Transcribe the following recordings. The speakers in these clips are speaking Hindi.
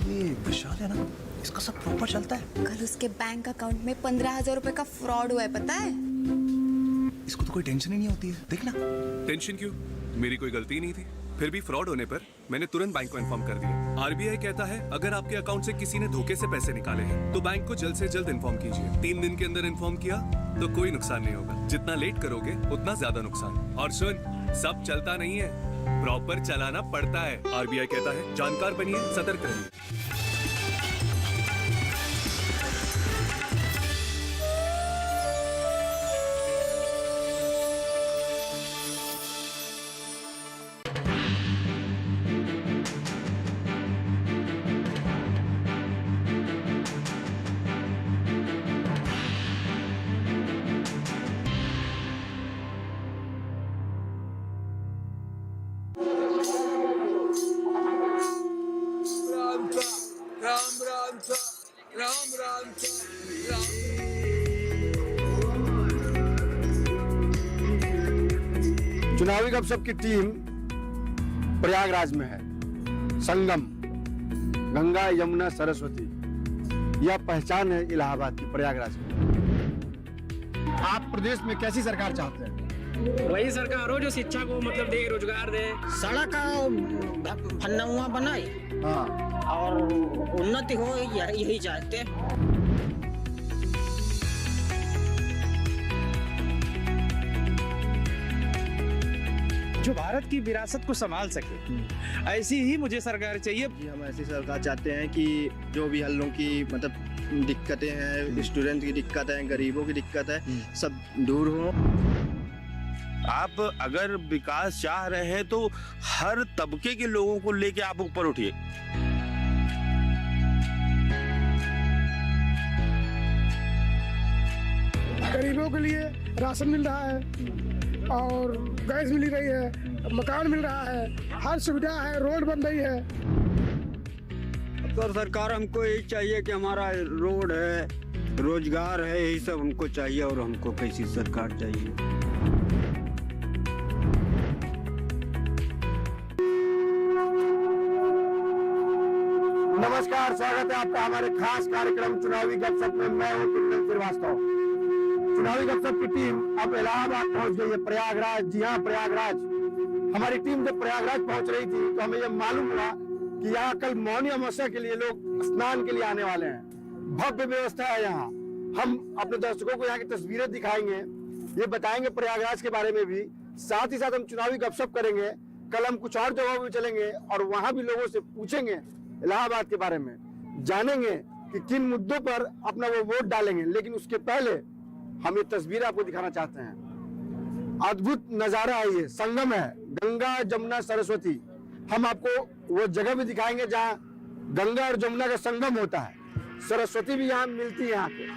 ये विशाल है ना, इसका सब प्रॉपर चलता है। कल उसके बैंक अकाउंट में 15,000 रुपए का फ्रॉड हुआ है, पता है? इसको तो कोई टेंशन ही नहीं होती है, देखना। टेंशन क्यों? मेरी कोई गलती नहीं थी। फिर भी फ्रॉड होने पर मैंने तुरंत बैंक को इन्फॉर्म कर दिया। आरबीआई कहता है अगर आपके अकाउंट से किसी ने धोखे से पैसे निकाले हैं तो बैंक को जल्द से जल्द इन्फॉर्म कीजिए। 3 दिन के अंदर इन्फॉर्म किया तो कोई नुकसान नहीं होगा। जितना लेट करोगे उतना ज्यादा नुकसान। और सुन, सब चलता नहीं है, प्रॉपर चलाना पड़ता है। आरबीआई कहता है जानकार बनिए, सतर्क रहिए। चुनावी गपशप की टीम प्रयागराज में है। संगम, गंगा यमुना सरस्वती, यह पहचान है इलाहाबाद की, प्रयागराज की। आप प्रदेश में कैसी सरकार चाहते हैं? वही सरकार हो जो शिक्षा को मतलब दे, रोजगार दे, सड़क फन्ना बनाए हाँ, और उन्नति हो, यही चाहते हैं। जो भारत की विरासत को संभाल सके, ऐसी ही मुझे सरकार चाहिए। हम ऐसी सरकार चाहते हैं कि जो भी हल्लों की मतलब दिक्कतें हैं, स्टूडेंट की दिक्कत है, गरीबों की दिक्कत है, सब दूर हो। आप अगर विकास चाह रहे हैं तो हर तबके के लोगों को लेके आप ऊपर उठिए। गरीबों के लिए राशन मिल रहा है और गैस मिल रही है, मकान मिल रहा है, हर सुविधा है, रोड बन रही है। तो सरकार हमको यही चाहिए कि हमारा रोड है, रोजगार है, यही सब हमको चाहिए। और हमको कैसी सरकार चाहिए? नमस्कार, स्वागत है आपका हमारे खास कार्यक्रम चुनावी गपशप में। मैं हूं कुंदन श्रीवास्तव। चुनावी गपशप की टीम अब इलाहाबाद पहुंच गई है, प्रयागराज। जी हाँ, प्रयागराज। हमारी टीम जब प्रयागराज पहुंच रही थी तो हमें यह मालूम हुआ कि यहाँ कल मौनी अमावस्या के लिए लोग स्नान के लिए आने वाले हैं। भव्य व्यवस्था है यहाँ। हम अपने दर्शकों को यहाँ की तस्वीरें दिखाएंगे, ये बताएंगे प्रयागराज के बारे में भी, साथ ही साथ हम चुनावी गपशप करेंगे। कल हम कुछ और जगहों भी चलेंगे और वहां भी लोगों से पूछेंगे इलाहाबाद के बारे में, जानेंगे कि किन मुद्दों पर अपना वो वोट डालेंगे। लेकिन उसके पहले हम ये तस्वीर आपको दिखाना चाहते हैं। अद्भुत नजारा है, ये संगम है, गंगा जमुना सरस्वती। हम आपको वो जगह भी दिखाएंगे जहाँ गंगा और जमुना का संगम होता है। सरस्वती भी यहाँ मिलती है यहाँ पे।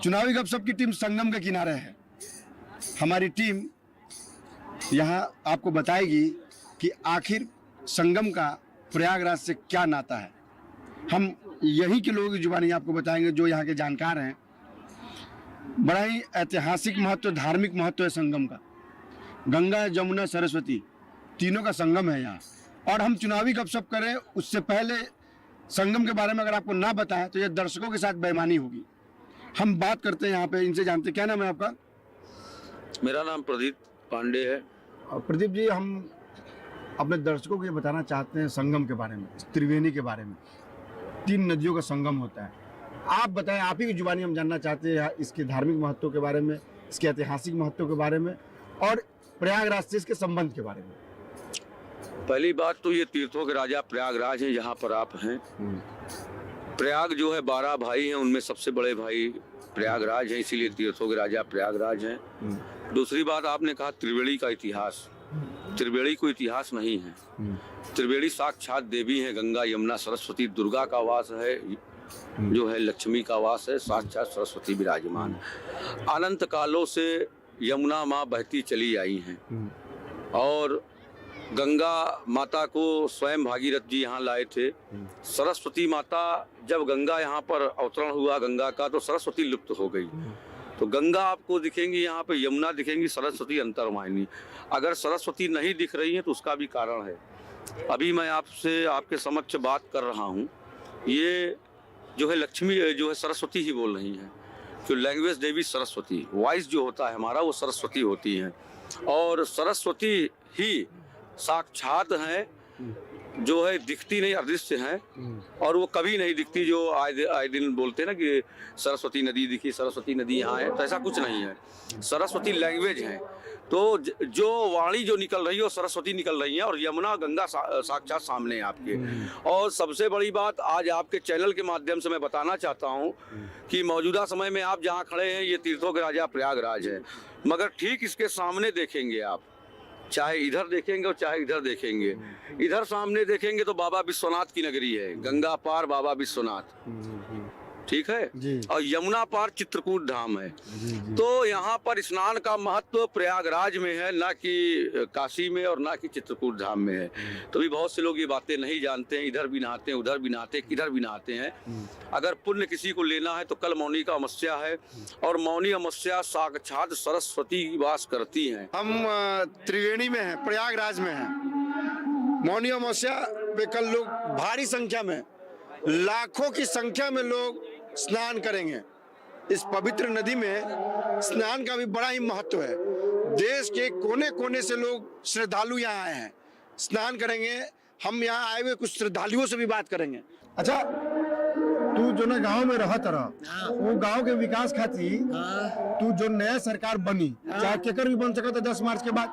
चुनावी गपशप की टीम संगम के किनारे है। हमारी टीम यहाँ आपको बताएगी कि आखिर संगम का प्रयागराज से क्या नाता है। हम यहीं के लोगों की जुबानी आपको बताएंगे जो यहाँ के जानकार हैं। बड़ा ही ऐतिहासिक महत्व, धार्मिक महत्व है संगम का। गंगा जमुना सरस्वती तीनों का संगम है यहाँ। और हम चुनावी गपशप करें उससे पहले संगम के बारे में अगर आपको ना बताएं तो यह दर्शकों के साथ बेईमानी होगी। हम बात करते हैं यहाँ पे, इनसे जानते हैं। क्या नाम है आपका? मेरा नाम प्रदीप पांडे है। प्रदीप जी, हम अपने दर्शकों को ये बताना चाहते हैं संगम के बारे में, त्रिवेणी के बारे में। 3 नदियों का संगम होता है। आप बताएं, आप ही की जुबानी हम जानना चाहते हैं इसके धार्मिक महत्व के बारे में, इसके ऐतिहासिक महत्व के बारे में और प्रयागराज से इसके संबंध के बारे में। पहली बात तो ये तीर्थों के राजा प्रयागराज है, जहाँ पर आप हैं। प्रयाग जो है 12 भाई हैं, उनमें सबसे बड़े भाई प्रयागराज हैं, इसीलिए तीर्थों के राजा प्रयागराज हैं। दूसरी बात, आपने कहा त्रिवेणी का इतिहास। त्रिवेणी कोई इतिहास नहीं है। त्रिवेणी साक्षात देवी है, गंगा यमुना सरस्वती, दुर्गा का वास है, जो है लक्ष्मी का वास है, साक्षात सरस्वती विराजमान है। अनंत कालों से यमुना माँ बहती चली आई हैं और गंगा माता को स्वयं भागीरथ जी यहाँ लाए थे। सरस्वती माता, जब गंगा यहाँ पर अवतरण हुआ गंगा का, तो सरस्वती लुप्त हो गई। तो गंगा आपको दिखेंगी यहाँ पे, यमुना दिखेंगी, सरस्वती अंतर्वाहिनी। अगर सरस्वती नहीं दिख रही है तो उसका भी कारण है। अभी मैं आपसे आपके समक्ष बात कर रहा हूँ, ये जो है लक्ष्मी जो है सरस्वती ही बोल रही हैं। जो लैंग्वेज देवी सरस्वती, वॉइस जो होता है हमारा वो सरस्वती होती है। और सरस्वती ही साक्षात है, जो है दिखती नहीं, अदृश्य है और वो कभी नहीं दिखती। जो आए दिन बोलते हैं ना कि सरस्वती नदी दिखी, सरस्वती नदी यहाँ है, तो ऐसा कुछ नहीं है। सरस्वती लैंग्वेज है। तो जो वाणी जो निकल रही है वो सरस्वती निकल रही है और यमुना गंगा साक्षात सामने है आपके। और सबसे बड़ी बात आज आपके चैनल के माध्यम से मैं बताना चाहता हूँ कि मौजूदा समय में आप जहाँ खड़े हैं ये तीर्थों के राजा प्रयागराज है, मगर ठीक इसके सामने देखेंगे आप, चाहे इधर देखेंगे और चाहे इधर देखेंगे, इधर सामने देखेंगे तो बाबा विश्वनाथ की नगरी है, गंगा पार बाबा विश्वनाथ, ठीक है जी। और यमुना पार चित्रकूट धाम है। तो यहाँ पर स्नान का महत्व प्रयागराज में है, ना कि काशी में और ना कि चित्रकूट धाम में है। तो भी बहुत से लोग ये बातें नहीं जानते हैं, इधर भी नहाते हैं, उधर भी नहाते हैं, किधर भी नहाते हैं। अगर पुण्य किसी को लेना है तो कल मौनी का अमावस्या है और मौनी अमावस्या साक्षात सरस्वती वास करती हैं। हम त्रिवेणी में हैं, प्रयागराज में हैं। मौनी अमावस्या पे कल लोग भारी संख्या में, लाखों की संख्या में लोग स्नान करेंगे। इस पवित्र नदी में स्नान का भी बड़ा ही महत्व है। देश के कोने कोने से लोग श्रद्धालु यहाँ आए हैं, स्नान करेंगे। हम यहाँ आए हुए कुछ श्रद्धालुओं से भी बात करेंगे। अच्छा, तू जो ना गांव में रहत रहा, वो गांव के विकास खातिर तू जो नया सरकार बनी, चाहे केकर भी बन सकता 10 मार्च के बाद,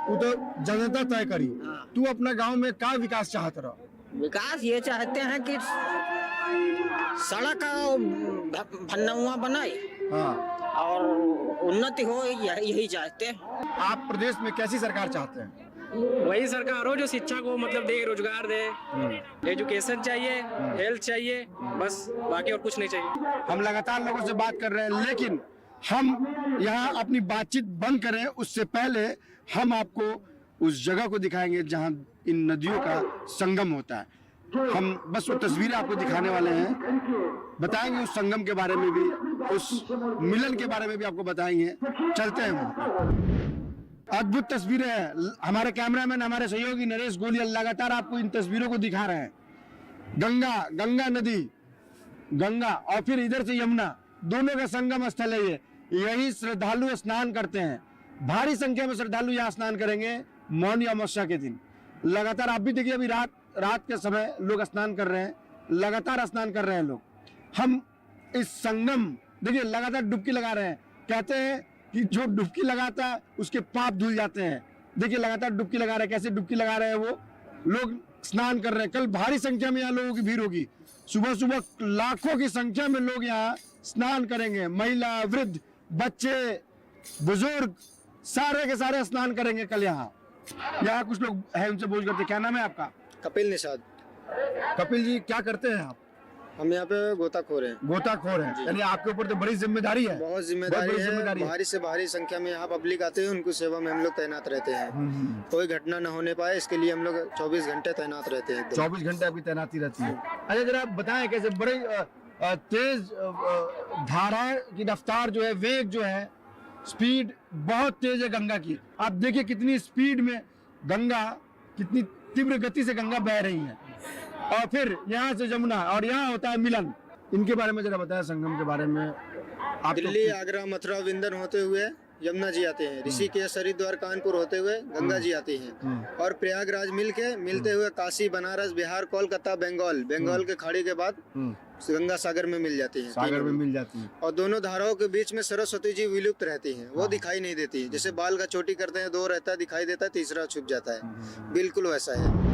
वो तो जनता तय करी। तू अपना गांव में क्या विकास चाहत रहा? विकास ये चाहते हैं कि सड़क भन्नवा बनाए और उन्नति हो, यही चाहते हैं। आप प्रदेश में कैसी सरकार चाहते हैं? वही सरकार हो जो शिक्षा को मतलब दे, रोजगार दे, एजुकेशन चाहिए, हेल्थ चाहिए, बस बाकी और कुछ नहीं चाहिए। हम लगातार लोगों से बात कर रहे हैं, लेकिन हम यहाँ अपनी बातचीत बंद करें उससे पहले हम आपको उस जगह को दिखाएंगे जहाँ इन नदियों का संगम होता है। हम बस वो तस्वीरें आपको दिखाने वाले हैं, बताएंगे उस संगम के बारे में भी, उस मिलन के बारे में भी आपको बताएंगे। चलते हैं वहाँ। अद्भुत तस्वीरें हैं। हमारे कैमरामैन, हमारे सहयोगी नरेश गोलिया लगातार आपको इन तस्वीरों को दिखा रहे हैं। गंगा नदी, गंगा और फिर इधर से यमुना, दोनों का संगम स्थल है ये। यही श्रद्धालु स्नान करते हैं। भारी संख्या में श्रद्धालु यहाँ स्नान करेंगे मौनी अमावस्या के दिन। लगातार आप भी देखिए, अभी रात के समय लोग स्नान कर रहे हैं, लगातार स्नान कर रहे हैं लोग। हम इस संगम देखिए लगातार डुबकी लगा रहे हैं। कहते हैं कि जो डुबकी लगाता है उसके पाप धुल जाते हैं। देखिए लगातार डुबकी लगा रहे हैं, कैसे डुबकी लगा रहे हैं वो लोग, स्नान कर रहे हैं। कल भारी संख्या में यहाँ लोगों की भीड़ होगी। सुबह सुबह लाखों की संख्या में लोग यहाँ स्नान करेंगे। महिला, वृद्ध, बच्चे, बुजुर्ग, सारे के सारे स्नान करेंगे कल यहाँ। कुछ लोग हैं, उनसे पूछ करते। क्या नाम है आपका? कपिल निषाद। कपिल जी, क्या करते हैं आप? हम यहाँ पे गोताखोर हैं। गोताखोर हैं, यानी आपके ऊपर तो बड़ी जिम्मेदारी है। बहुत जिम्मेदारी है। भारी से भारी संख्या में यहाँ पब्लिक आते हैं, उनको सेवा में हम लोग तैनात रहते हैं। कोई घटना न होने पाए इसके लिए हम लोग 24 घंटे तैनात रहते हैं। 24 घंटे आपकी तैनाती रहती है। अच्छा, जरा आप बताएं कैसे बड़े तेज धारा की रफ्तार जो है, वेग जो है, स्पीड बहुत तेज है गंगा की। आप देखिए कितनी स्पीड में गंगा, कितनी तीव्र गति से गंगा बह रही है। और फिर यहाँ से जमुना और यहाँ होता है मिलन। इनके बारे में जरा बताया, संगम के बारे में। आप दिल्ली, आगरा, मथुरा, वृंदावन होते हुए यमुना जी आते हैं। ऋषिकेश, हरिद्वार, कानपुर होते हुए गंगा जी आती हैं। और प्रयागराज मिलते हुए काशी, बनारस, बिहार, कोलकाता, बंगाल के खाड़ी के बाद गंगा सागर में मिल जाती है। सागर में मिल जाती है। और दोनों धाराओं के बीच में सरस्वती जी विलुप्त रहती हैं। वो दिखाई नहीं देती। जैसे बाल का चोटी करते हैं, 2 रहता है, दिखाई देता है, तीसरा छुप जाता है। बिल्कुल वैसा है।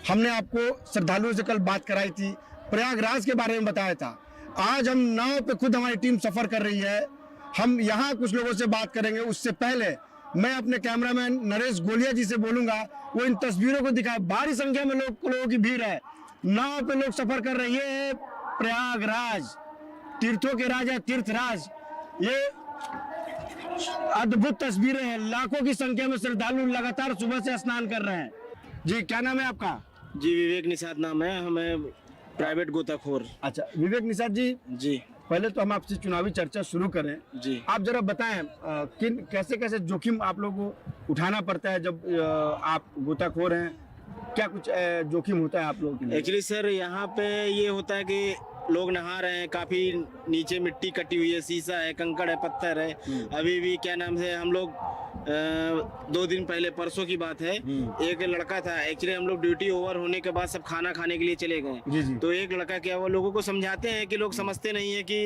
हमने आपको श्रद्धालुओं से कल बात कराई थी, प्रयागराज के बारे में बताया था। आज हम नाव पे खुद हमारी टीम सफर कर रही है। हम यहाँ कुछ लोगों से बात करेंगे, उससे पहले मैं अपने कैमरामैन नरेश गोलिया जी से बोलूंगा वो इन तस्वीरों को दिखाए। भारी संख्या में लोगों की भीड़ है, नाव पे लोग सफर कर रहे हैं। प्रयागराज तीर्थों के राजा तीर्थराज, ये अद्भुत तस्वीरें हैं। लाखों की संख्या में श्रद्धालु लगातार सुबह से स्नान कर रहे हैं। जी क्या नाम है आपका? जी विवेक निषाद नाम है, हमें प्राइवेट गोताखोर। अच्छा विवेक निषाद जी, जी पहले तो हम आपसे चुनावी चर्चा शुरू करें। जी आप जरा बताएं किन कैसे कैसे जोखिम आप लोगों को उठाना पड़ता है जब आप गोताखोर हैं, क्या कुछ जोखिम होता है आप लोगों के लिए? एक्चुअली सर यहाँ पे ये होता है कि लोग नहा रहे हैं, काफी नीचे मिट्टी कटी हुई है, शीशा है, कंकड़ है, पत्थर है। अभी भी क्या नाम से हम लोग 2 दिन पहले, परसों की बात है, एक लड़का था। एक्चुअली हम लोग ड्यूटी ओवर होने के बाद सब खाना खाने के लिए चले गए। तो एक लड़का क्या, वो लोगों को समझाते हैं कि लोग समझते नहीं है कि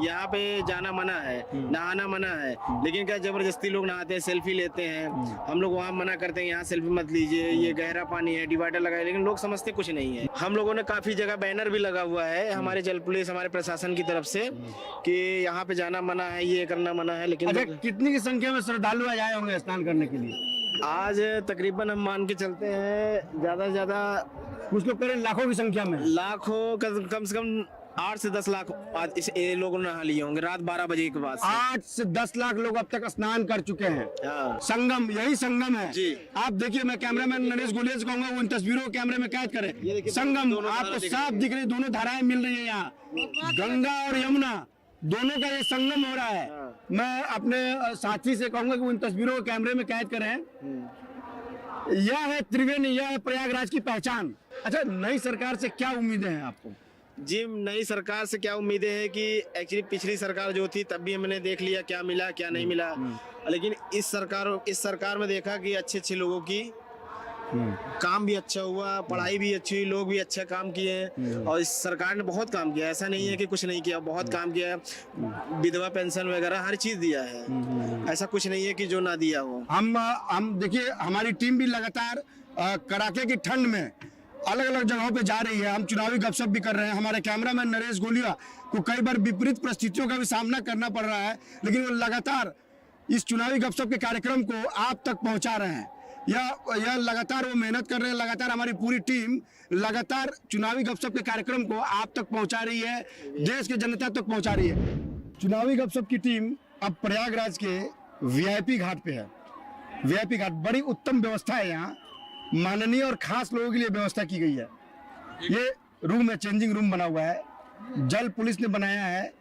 यहाँ पे जाना मना है, नहाना मना है, लेकिन क्या जबरदस्ती लोग नहाते हैं, सेल्फी लेते हैं। हम लोग वहाँ मना करते हैं, यहाँ सेल्फी मत लीजिए, ये गहरा पानी है, डिवाइडर लगा है, लेकिन लोग समझते कुछ नहीं है। हम लोगों ने काफी जगह बैनर भी लगा हुआ है हमारे जल पुलिस, हमारे प्रशासन की तरफ से कि यहाँ पे जाना मना है, ये करना मना है। लेकिन अच्छा कितनी की संख्या में श्रद्धालु आए होंगे स्नान करने के लिए? आज तकरीबन हम मान के चलते हैं ज्यादा से ज्यादा कुछ लोग करें लाखों की संख्या में, लाखों कम से कम 8 से 10 लाख आज इस लोगों ने नहा लिए होंगे रात 12 बजे के बाद। 8 से 10 लाख लोग अब तक स्नान कर चुके हैं। हाँ। संगम, यही संगम है जी। आप देखिए, मैं कैमरामैन नरेश गोलिया से कहूंगा वो इन तस्वीरों को कैमरे में कैद करें। संगम आपको साफ दिख रही, दोनों धाराएं मिल रही है यहाँ, गंगा और यमुना दोनों का ये संगम हो रहा है। मैं अपने साथी से कहूंगा कि वो इन तस्वीरों को कैमरे में कैद करें। यह है त्रिवेणी, यह है प्रयागराज की पहचान। अच्छा नई सरकार से क्या उम्मीदें हैं आपको? जी नई सरकार से क्या उम्मीदें हैं कि एक्चुअली पिछली सरकार जो थी तब भी हमने देख लिया क्या मिला क्या नहीं मिला, लेकिन इस सरकार में देखा कि अच्छे अच्छे लोगों की काम भी अच्छा हुआ, पढ़ाई भी अच्छी हुई, लोग भी अच्छा काम किए और इस सरकार ने बहुत काम किया। ऐसा नहीं है कि कुछ नहीं किया, बहुत काम किया है। विधवा पेंशन वगैरह हर चीज दिया है, ऐसा कुछ नहीं है कि जो ना दिया हो। हम देखिए हमारी टीम भी लगातार कड़ाके की ठंड में अलग अलग जगहों पे जा रही है। हम चुनावी गपशप भी कर रहे हैं। हमारे कैमरामैन नरेश गोलिया को कई बार विपरीत परिस्थितियों का भी सामना करना पड़ रहा है, लेकिन वो लगातार इस चुनावी गपशप के कार्यक्रम को आप तक पहुंचा रहे हैं। यह लगातार वो मेहनत कर रहे हैं। लगातार हमारी पूरी टीम लगातार चुनावी गपशप के कार्यक्रम को आप तक पहुंचा रही है, देश के जनता तक पहुंचा रही है। चुनावी गपशप की टीम अब प्रयागराज के वीआईपी घाट पे है। वीआईपी घाट बड़ी उत्तम व्यवस्था है, यहाँ माननीय और खास लोगों के लिए व्यवस्था की गई है। ये रूम है, चेंजिंग रूम बना हुआ है, जल पुलिस ने बनाया है।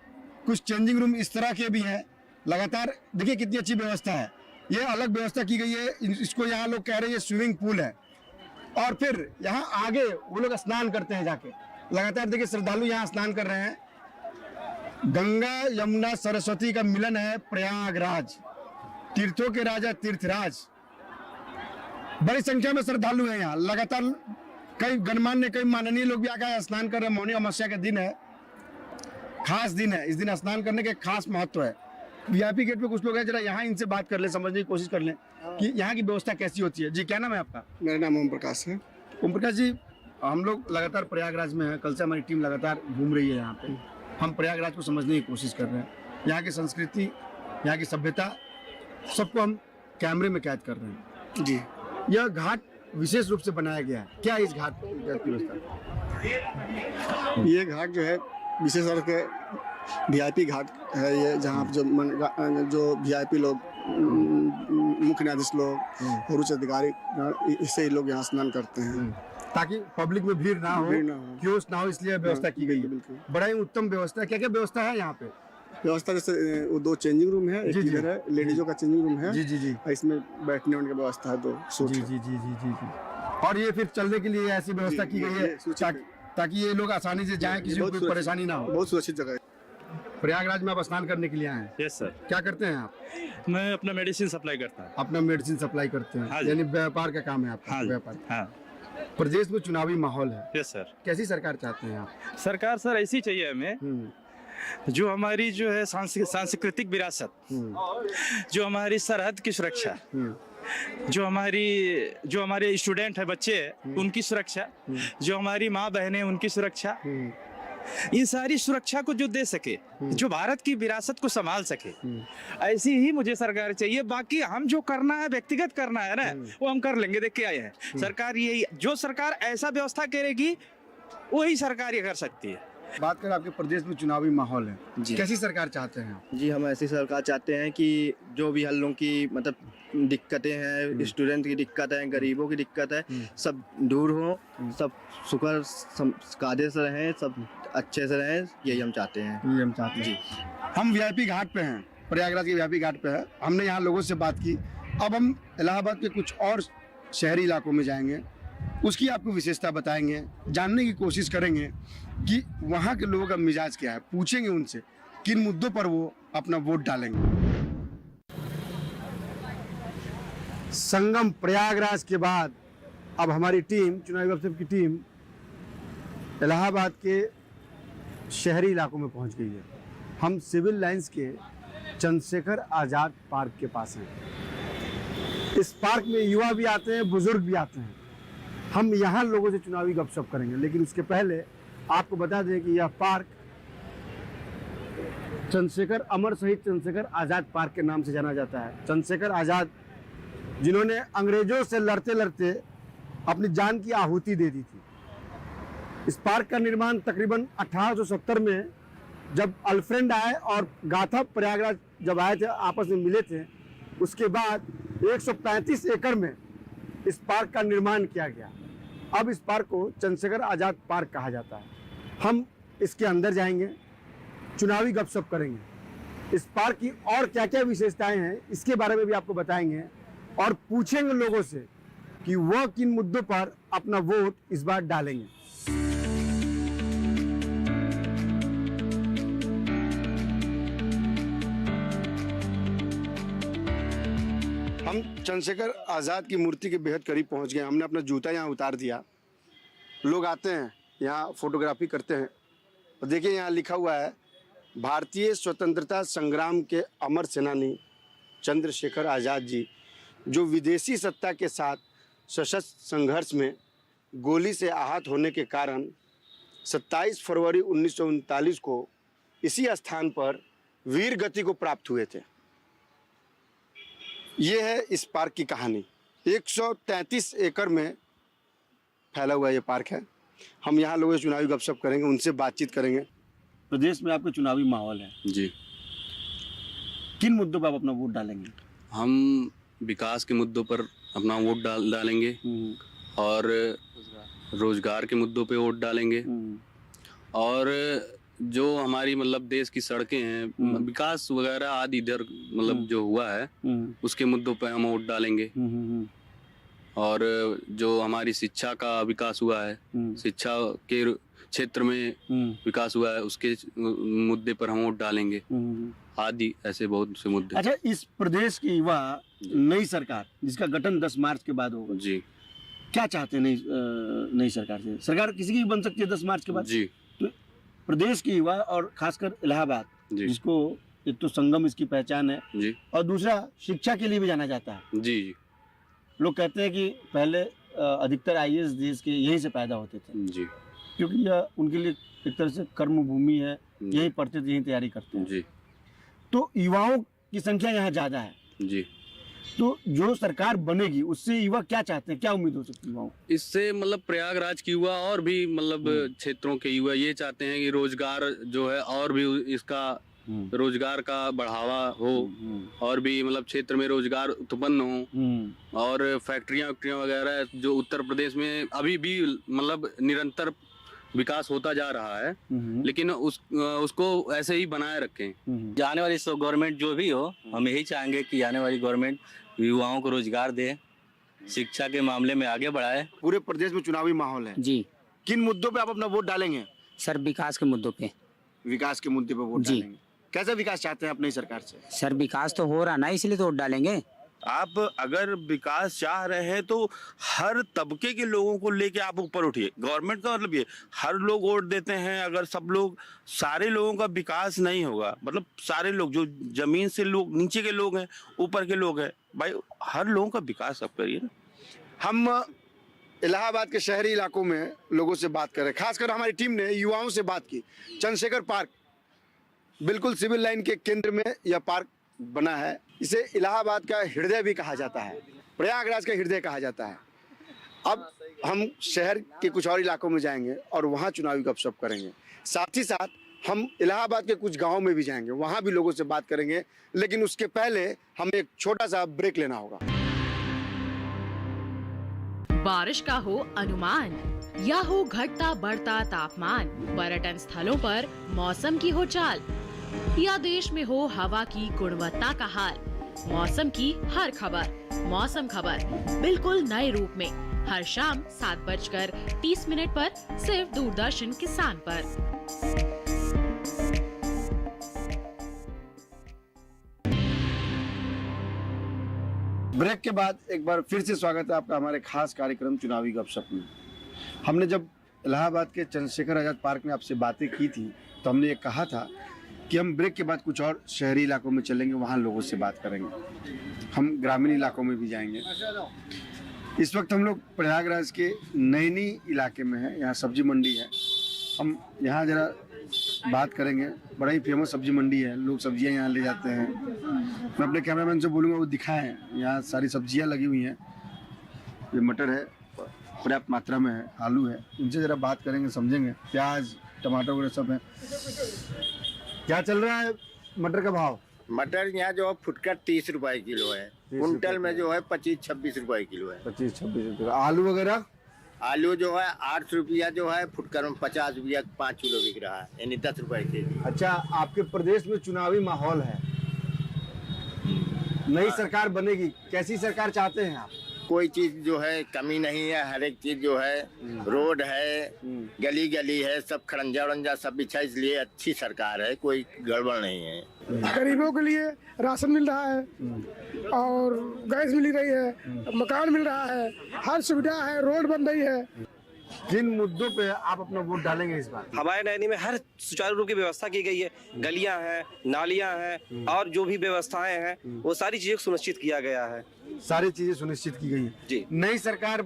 कुछ चेंजिंग रूम इस तरह के भी हैं। लगातार देखिए कितनी अच्छी व्यवस्था है। ये अलग व्यवस्था की गई है। इसको यहाँ लोग कह रहे हैं स्विमिंग पूल है, और फिर यहाँ आगे वो लोग स्नान करते हैं जाके। लगातार देखिए श्रद्धालु यहाँ स्नान कर रहे हैं। गंगा यमुना सरस्वती का मिलन है प्रयागराज, तीर्थों के राजा तीर्थराज। बड़ी संख्या में श्रद्धालु हैं यहाँ। लगातार कई गणमान्य कई माननीय लोग भी आकर स्नान कर रहे हैं। मौनी अमावस्या का दिन है, खास दिन है। इस दिन स्नान करने के खास महत्व है। वीआईपी गेट पे कुछ लोग हैं, जरा यहाँ इनसे बात कर ले, समझने की कोशिश कर लें कि यहाँ की व्यवस्था कैसी होती है। जी क्या नाम है आपका? मेरा नाम ओम प्रकाश है। ओम प्रकाश जी, हम लोग लगातार प्रयागराज में हैं। कल से हमारी टीम लगातार घूम रही है यहाँ पे। हम प्रयागराज को समझने की कोशिश कर रहे हैं। यहाँ की संस्कृति, यहाँ की सभ्यता, सबको हम कैमरे में कैद कर रहे हैं। जी यह घाट विशेष रूप से बनाया गया है। क्या इस घाट की व्यवस्था? ये घाट जो है विशेष तौर पे वीआईपी घाट है ये, जहाँ जो वीआईपी लोग, मुख्य न्यायाधीश लोग और उच्च अधिकारी, इससे लोग यहाँ स्नान करते हैं ताकि पब्लिक में भीड़ ना हो, क्योस ना हो, इसलिए व्यवस्था की गई है। बिल्कुल बड़ा ही उत्तम व्यवस्था। क्या क्या व्यवस्था है यहाँ पे? व्यवस्था जैसे वो 2 चेंजिंग रूम है, एक इधर है लेडीजों का चेंजिंग रूम है। जी जी जी। इसमें बैठने उनकी व्यवस्था है 2 सूट। जी जी जी जी जी जी। और ये फिर चलने के लिए ऐसी व्यवस्था की गई है ताकि ये लोग आसानी से जाएं, किसी को कोई परेशानी ना हो। बहुत सुरक्षित जगह है। प्रयागराज में आप स्नान करने के लिए आए हैं? Yes sir. क्या करते हैं आप? मैं अपना मेडिसिन सप्लाई करता हूँ। अपना मेडिसिन सप्लाई करते हैं? हाँ, यानी व्यापार का काम है आपका? हाँ, व्यापार। हाँ। प्रदेश में चुनावी माहौल है। Yes sir. कैसी सरकार चाहते हैं आप? सरकार सर ऐसी चाहिए हमें जो हमारी जो है सांस्कृतिक विरासत, जो हमारी सरहद की सुरक्षा, जो हमारे स्टूडेंट है, बच्चे हैं, उनकी सुरक्षा, जो हमारी माँ बहनें उनकी सुरक्षा, इन सारी सुरक्षा को जो दे सके, जो भारत की विरासत को संभाल सके, ऐसी ही मुझे सरकार चाहिए। बाकी हम जो करना है, व्यक्तिगत करना है ना, वो हम कर लेंगे। देख के आए हैं सरकार, यही जो सरकार ऐसा व्यवस्था करेगी वही सरकार ये कर सकती है। बात करें आपके प्रदेश में चुनावी माहौल है, कैसी सरकार चाहते हैं? जी, हम ऐसी सरकार चाहते हैं कि जो भी हल्लों की मतलब दिक्कतें हैं, स्टूडेंट की दिक्कत है, गरीबों की दिक्कत है, सब दूर हो, सब सुखर कायदे से रहें, सब अच्छे से रहें, यही हम चाहते हैं। ये हम चाहते हैं। जी, हम वीआईपी घाट पे हैं, प्रयागराज के वीआईपी घाट पे हैं। हमने यहाँ लोगों से बात की। अब हम इलाहाबाद के कुछ और शहरी इलाकों में जाएंगे, उसकी आपको विशेषता बताएंगे, जानने की कोशिश करेंगे कि वहाँ के लोगों का मिजाज क्या है, पूछेंगे उनसे किन मुद्दों पर वो अपना वोट डालेंगे। संगम प्रयागराज के बाद अब हमारी टीम, चुनावी गपशप की टीम, इलाहाबाद के शहरी इलाकों में पहुंच गई है। हम सिविल लाइंस के चंद्रशेखर आज़ाद पार्क के पास हैं। इस पार्क में युवा भी आते हैं, बुजुर्ग भी आते हैं। हम यहाँ लोगों से चुनावी गपशप करेंगे, लेकिन उसके पहले आपको बता दें कि यह पार्क चंद्रशेखर अमर शहीद चंद्रशेखर आज़ाद पार्क के नाम से जाना जाता है। चंद्रशेखर आज़ाद, जिन्होंने अंग्रेजों से लड़ते लड़ते अपनी जान की आहुति दे दी थी। इस पार्क का निर्माण तकरीबन 1870 में जब अल्फ्रेंड आए और गाथा प्रयागराज जब आए थे, आपस में मिले थे, उसके बाद 135 एकड़ में इस पार्क का निर्माण किया गया। अब इस पार्क को चंद्रशेखर आज़ाद पार्क कहा जाता है। हम इसके अंदर जाएंगे, चुनावी गपशप करेंगे, इस पार्क की और क्या क्या विशेषताएं हैं इसके बारे में भी आपको बताएंगे और पूछेंगे लोगों से कि वह किन मुद्दों पर अपना वोट इस बार डालेंगे। हम चंद्रशेखर आज़ाद की मूर्ति के बेहद करीब पहुंच गए। हमने अपना जूता यहाँ उतार दिया। लोग आते हैं यहाँ, फोटोग्राफी करते हैं। और देखिए यहाँ लिखा हुआ है, भारतीय स्वतंत्रता संग्राम के अमर सेनानी चंद्रशेखर आज़ाद जी, जो विदेशी सत्ता के साथ सशस्त्र संघर्ष में गोली से आहत होने के कारण 27 फरवरी 1939 को इसी स्थान पर वीर गति को प्राप्त हुए थे। ये है इस पार्क की कहानी। 133 एकड़ में फैला हुआ ये पार्क है। हम यहाँ लोगों से चुनावी गपशप करेंगे, उनसे बातचीत करेंगे। प्रदेश में आपका चुनावी माहौल है जी, किन मुद्दों पर आप अपना वोट डालेंगे? हम विकास के मुद्दों पर अपना वोट डालेंगे और रोजगार के मुद्दों पे वोट डालेंगे और जो हमारी मतलब देश की सड़कें हैं, विकास वगैरह आदि इधर मतलब जो हुआ है उसके मुद्दों पे हम वोट डालेंगे। और जो हमारी शिक्षा का विकास हुआ है, शिक्षा के क्षेत्र में विकास हुआ है, उसके मुद्दे पर हम वोट डालेंगे आदि, ऐसे बहुत से मुद्दे। अच्छा, इस प्रदेश की युवा नई सरकार जिसका गठन 10 मार्च के बाद होगा जी, क्या चाहते हैं नई सरकार से? सरकार किसी की भी बन सकती है 10 मार्च के बाद जी। तो प्रदेश की युवा और खासकर इलाहाबाद, जिसको एक तो संगम इसकी पहचान है जी, और दूसरा शिक्षा के लिए भी जाना जाता है जी जी। लोग कहते हैं कि पहले अधिकतर आईएएस देश के यहीं से पैदा होते थे जी, क्योंकि यह उनके लिए एक तरह से कर्म भूमि है, यहीं पढ़ते थे, यहीं तैयारी करते हैं जी। तो युवाओं की संख्या यहाँ ज़्यादा है जी। तो जो सरकार बनेगी उससे युवा क्या चाहते हैं, क्या उम्मीद हो सकती है युवाओं? इससे मतलब प्रयागराज की युवा और भी मतलब क्षेत्रों के युवा ये चाहते हैं कि रोजगार जो है और भी इसका रोजगार का बढ़ावा हो और भी मतलब क्षेत्र में रोजगार उत्पन्न हो और फैक्ट्रियां वगैरह जो उत्तर प्रदेश में अभी भी मतलब निरंतर विकास होता जा रहा है, लेकिन उसको ऐसे ही बनाए रखें। आने वाली गवर्नमेंट जो भी हो, हम यही चाहेंगे कि आने वाली गवर्नमेंट युवाओं को रोजगार दे, शिक्षा के मामले में आगे बढ़ाए। पूरे प्रदेश में चुनावी माहौल है जी। किन मुद्दों पे आप अपना वोट डालेंगे? सर विकास के मुद्दों पे। विकास के मुद्दे पे वोट डालेंगे। कैसा विकास चाहते हैं अपनी सरकार से? सर विकास तो हो रहा ना, इसलिए तो वोट डालेंगे। आप अगर विकास चाह रहे हैं तो हर तबके के लोगों को लेके आप ऊपर उठिए। गवर्नमेंट का मतलब ये हर लोग वोट देते हैं, अगर सब लोग, सारे लोगों का विकास नहीं होगा। मतलब सारे लोग जो जमीन से लोग, नीचे के लोग हैं, ऊपर के लोग हैं, भाई हर लोगों का विकास आप करिए ना। हम इलाहाबाद के शहरी इलाकों में लोगों से बात कर रहे हैं, खासकर हमारी टीम ने युवाओं से बात की। चंद्रशेखर पार्क बिल्कुल सिविल लाइन के केंद्र में यह पार्क बना है। इसे इलाहाबाद का हृदय भी कहा जाता है, प्रयागराज का हृदय कहा जाता है। अब हम शहर के कुछ और इलाकों में जाएंगे और वहाँ चुनावी गपशप करेंगे। साथ ही साथ हम इलाहाबाद के कुछ गाँव में भी जाएंगे, वहाँ भी लोगों से बात करेंगे। लेकिन उसके पहले हमें एक छोटा सा ब्रेक लेना होगा। बारिश का हो अनुमान या हो घटता बढ़ता तापमान, पर्यटन स्थलों पर मौसम की हो चाल या देश में हो हवा की गुणवत्ता का हाल, मौसम की हर खबर मौसम खबर बिल्कुल नए रूप में हर शाम 7:30 पर सिर्फ दूरदर्शन किसान पर। ब्रेक के बाद एक बार फिर से स्वागत है आपका हमारे खास कार्यक्रम चुनावी गपशप में। हमने जब इलाहाबाद के चंद्रशेखर आजाद पार्क में आपसे बातें की थी तो हमने ये कहा था कि हम ब्रेक के बाद कुछ और शहरी इलाकों में चलेंगे, वहाँ लोगों से बात करेंगे। हम ग्रामीण इलाकों में भी जाएंगे। इस वक्त हम लोग प्रयागराज के नैनी इलाके में हैं, यहाँ सब्जी मंडी है। हम यहाँ जरा बात करेंगे। बड़ा ही फेमस सब्जी मंडी है, लोग सब्जियाँ यहाँ ले जाते हैं। मैं अपने कैमरामैन से बोलूँगा वो दिखाएं, यहाँ सारी सब्जियाँ लगी हुई हैं। ये मटर है, पर्याप्त मात्रा में है, आलू है। इनसे ज़रा बात करेंगे, समझेंगे। प्याज, टमाटर वगैरह सब है। क्या चल रहा है मटर का भाव? मटर यहाँ जो है फुटकर 30 रुपए किलो है, कुंटल में जो है 25-26 रुपए किलो है। 25-26 रुपये। आलू वगैरह? आलू जो है 8 रुपया जो है, फुटकर में 50 रुपया 5 किलो बिक रहा है, यानी 10 रुपए केजी। अच्छा, आपके प्रदेश में चुनावी माहौल है, नई सरकार बनेगी, कैसी सरकार चाहते हैं आप? कोई चीज जो है कमी नहीं है, हर एक चीज जो है, रोड है, गली गली है, सब खड़ंजा उड़ंजा सब बिछा, इसलिए अच्छी सरकार है, कोई गड़बड़ नहीं है। गरीबों के लिए राशन मिल रहा है और गैस मिल रही है, मकान मिल रहा है, हर सुविधा है, रोड बन रही है। किन मुद्दों पे आप अपना वोट डालेंगे इस बार? हमारे नैनी में हर सुचारू रूप की व्यवस्था की गई है, गलियां हैं, नालियां हैं और जो भी व्यवस्थाएं हैं वो सारी चीजें सुनिश्चित किया गया है। सारी चीजें सुनिश्चित की गई हैं जी। नई सरकार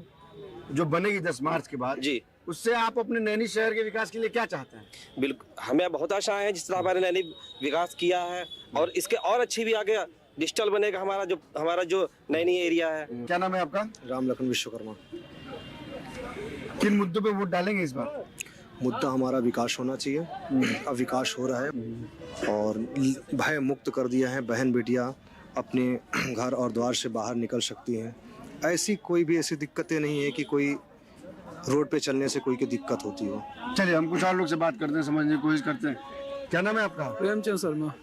जो बनेगी 10 मार्च के बाद जी, उससे आप अपने नैनी शहर के विकास के लिए क्या चाहते हैं? बिल्कुल, हमें बहुत आशाएं हैं। जिस तरह हमारे नैनी विकास किया है और इसके और अच्छी भी आगे डिजिटल बनेगा हमारा जो नैनी एरिया है। क्या नाम है आपका? राम लखन विश्वकर्मा। किन मुद्दों पे वोट डालेंगे इस बार? मुद्दा हमारा विकास होना चाहिए। अब विकास हो रहा है और भय मुक्त कर दिया है। बहन बेटियां अपने घर और द्वार से बाहर निकल सकती हैं। ऐसी कोई भी ऐसी दिक्कतें नहीं है कि कोई रोड पे चलने से कोई की दिक्कत होती हो। चलिए हम कुछ और लोग से बात करते हैं, समझने की कोशिश करते हैं। क्या नाम है आपका? प्रेमचंद शर्मा।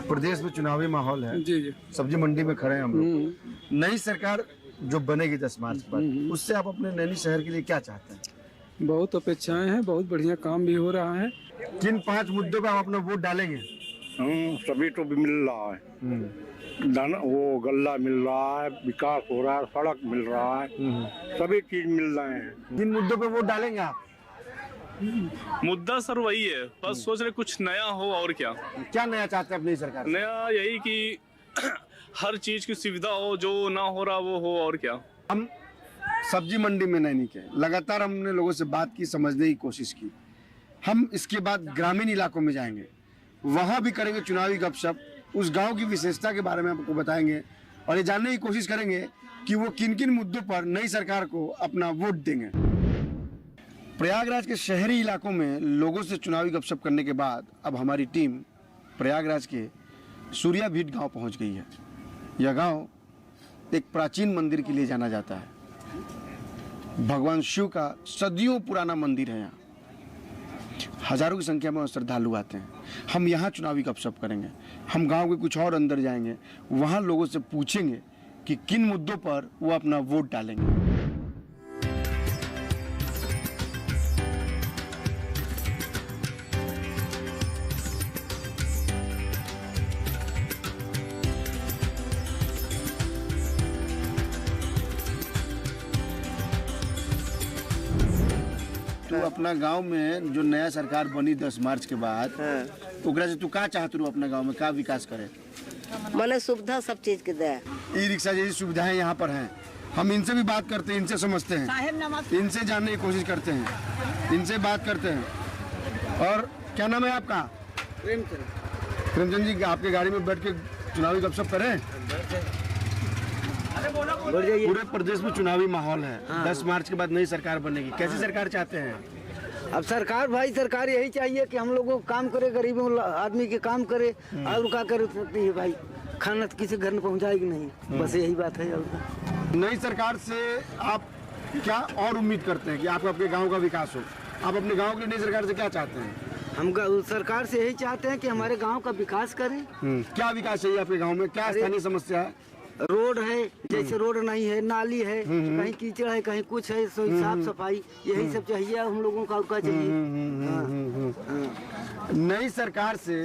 प्रदेश में चुनावी माहौल है जी जी। सब्जी मंडी में खड़े हैं हम लोग। नई सरकार जो बनेगी 10 मार्च पर, उससे आप अपने नैनी शहर के लिए क्या चाहते हैं? बहुत अपेक्षाएं हैं, बहुत बढ़िया काम भी हो रहा है। किन 5 मुद्दों पे आप अपना वोट डालेंगे? सभी तो भी मिल रहा है, वो गल्ला मिल रहा है, विकास हो रहा है, सड़क मिल रहा है, सभी चीज मिल रहे हैं। किन मुद्दों पे वोट डालेंगे आप? मुद्दा सर वही है, बस सोच रहे कुछ नया हो और क्या। क्या नया चाहते हैं अपनी सरकार? नया यही कि हर चीज की सुविधा हो, जो ना हो रहा वो हो, और क्या। हम सब्जी मंडी में नैनी के लगातार हमने लोगों से बात की, समझने की कोशिश की। हम इसके बाद ग्रामीण इलाकों में जाएंगे, वहाँ भी करेंगे चुनावी गपशप, उस गांव की विशेषता के बारे में आपको बताएंगे और ये जानने की कोशिश करेंगे कि वो किन किन मुद्दों पर नई सरकार को अपना वोट देंगे। प्रयागराज के शहरी इलाकों में लोगों से चुनावी गपशप करने के बाद अब हमारी टीम प्रयागराज के सूर्याभीट गांव पहुंच गई है। यह गांव एक प्राचीन मंदिर के लिए जाना जाता है। भगवान शिव का सदियों पुराना मंदिर है। यहाँ हजारों की संख्या में श्रद्धालु आते हैं। हम यहाँ चुनावी गपशप करेंगे। हम गांव के कुछ और अंदर जाएंगे, वहाँ लोगों से पूछेंगे कि किन मुद्दों पर वो अपना वोट डालेंगे। तू अपना गांव में जो नया सरकार बनी 10 मार्च के बाद ओकरा से तू का चाहत रू अपना गांव में का विकास करे? मैंने सुविधा सब चीज के दे। ई रिक्शा जैसी सुविधाएं यहाँ पर हैं। हम इनसे भी बात करते हैं, इनसे समझते हैं, इनसे जानने की कोशिश करते हैं, इनसे बात करते हैं। और क्या नाम है आपका? प्रेमचंद जी, आपके गाड़ी में बैठ के चुनावी गपशप करें? पूरे प्रदेश में चुनावी माहौल है। 10 मार्च के बाद नई सरकार बनेगी, कैसी सरकार चाहते हैं? अब सरकार भाई सरकार यही चाहिए कि हम लोगों को काम करे, गरीबों आदमी के काम करे। और क्या कर सकती है भाई, खाना तो किसी घर में पहुंचाएगी नहीं, बस यही बात है। नई सरकार से आप क्या और उम्मीद करते हैं कि आपके गांव का विकास हो? आप अपने गांव की नई सरकार से क्या चाहते हैं? हम सरकार से यही चाहते हैं कि हमारे गांव का विकास करें। क्या विकास चाहिए आपके गांव में? क्या स्थानीय समस्या है? रोड है, जैसे रोड नहीं है, नाली है, कहीं कीचड़ है, कहीं कुछ है, साफ सफाई, यही सब चाहिए हम लोगों का। क्या चाहिए? नई सरकार से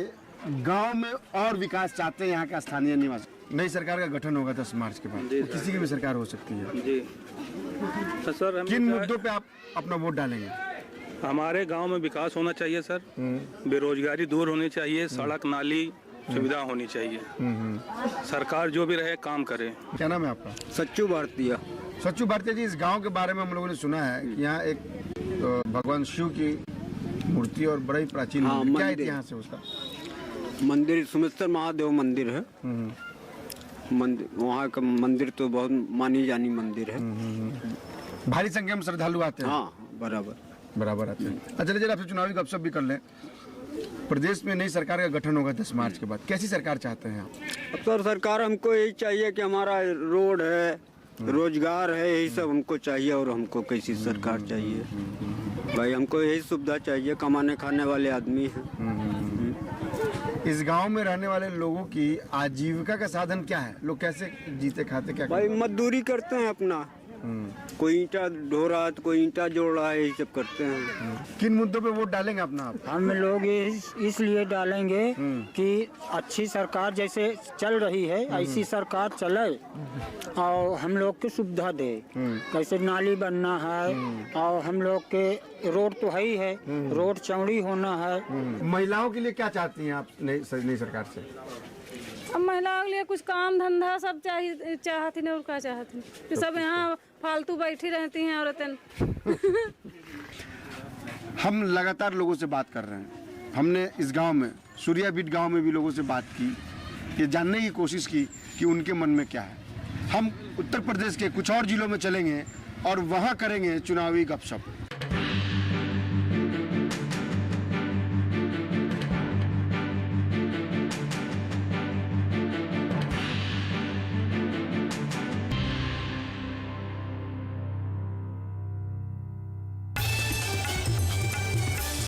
गांव में और विकास चाहते हैं यहाँ का स्थानीय निवासी। नई सरकार का गठन होगा 10 मार्च के बाद, किसी की भी सरकार हो सकती है जी। तो सर किन मुद्दों पे आप अपना वोट डालेंगे? हमारे गांव में विकास होना चाहिए सर, बेरोजगारी दूर होनी चाहिए, सड़क नाली सुविधा होनी चाहिए, सरकार जो भी रहे काम करे। क्या नाम है आपका? सच्चू भारतीय। सच्चू भारतीय जी, इस गांव के बारे में हम लोगों ने सुना है कि यहाँ एक भगवान शिव की मूर्ति और बड़ा ही प्राचीन मंदिर, क्या इतिहास है उसका? मंदिर सुमेश्वर महादेव मंदिर है। मंदिर, वहाँ का मंदिर तो बहुत मानी जानी मंदिर है। भारी संख्या में श्रद्धालु आते हैं। हाँ, बराबर आते हैं। अच्छा, चलिए आपसे चुनावी गपशप भी कर लें। प्रदेश में नई सरकार का गठन होगा 10 मार्च के बाद, कैसी सरकार चाहते हैं आप? अब सर सरकार हमको यही चाहिए कि हमारा रोड है, रोजगार है, यही सब हमको चाहिए। और हमको कैसी सरकार चाहिए भाई? हमको यही सुविधा चाहिए, कमाने खाने वाले आदमी हैं। इस गांव में रहने वाले लोगों की आजीविका का साधन क्या है? लोग कैसे जीते खाते क्या भाई? मजदूरी करते हैं अपना, कोई ईंटा ढो रहा है तो कोई ईंटा जोड़ रहा है, यही सब करते हैं। किन मुद्दों पे वोट डालेंगे अपना आप? हम लोग इसलिए डालेंगे कि अच्छी सरकार जैसे चल रही है ऐसी सरकार चले और हम लोग की सुविधा दे। कैसे नाली बनना है और हम लोग के रोड तो है ही है, रोड चौड़ी होना है। महिलाओं के लिए क्या चाहती हैं आप नई सरकार से? अब महिलाओं के लिए कुछ काम धंधा सब चाहती नहीं और क्या चाहती कि सब यहाँ फालतू बैठी रहती हैं औरतें। हम लगातार लोगों से बात कर रहे हैं। हमने इस गांव में, सूर्याबीट गांव में भी लोगों से बात की, ये जानने की कोशिश की कि उनके मन में क्या है। हम उत्तर प्रदेश के कुछ और जिलों में चलेंगे और वहाँ करेंगे चुनावी गपशप।